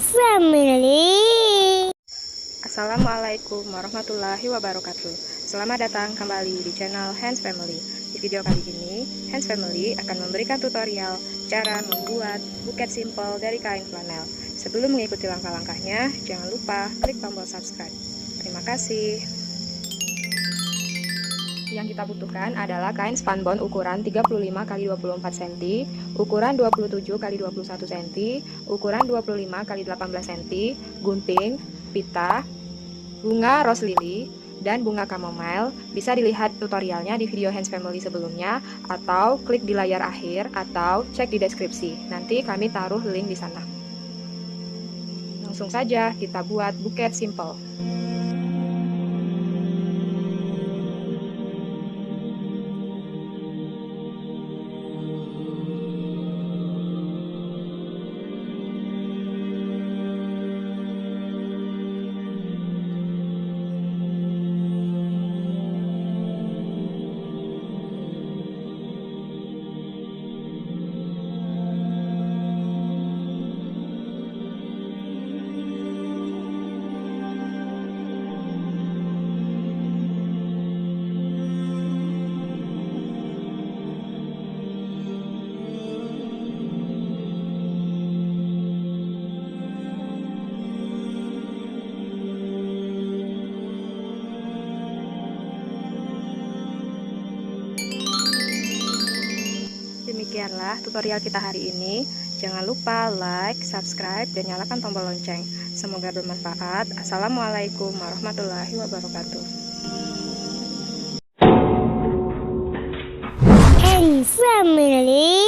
Family. Assalamualaikum warahmatullahi wabarakatuh. Selamat datang kembali di channel Hands Family. Di video kali ini, Hands Family akan memberikan tutorial cara membuat buket simple dari kain flanel. Sebelum mengikuti langkah-langkahnya, jangan lupa klik tombol subscribe. Terima kasih. Yang kita butuhkan adalah kain spunbond ukuran 35 x 24 cm, ukuran 27 x 21 cm, ukuran 25 x 18 cm, gunting, pita, bunga rose lily, dan bunga chamomile. Bisa dilihat tutorialnya di video Hands Family sebelumnya, atau klik di layar akhir, atau cek di deskripsi. Nanti kami taruh link di sana. Langsung saja kita buat buket simple. Demikianlah tutorial kita hari ini. Jangan lupa like, subscribe, dan nyalakan tombol lonceng. Semoga bermanfaat. Assalamualaikum warahmatullahi wabarakatuh. Family.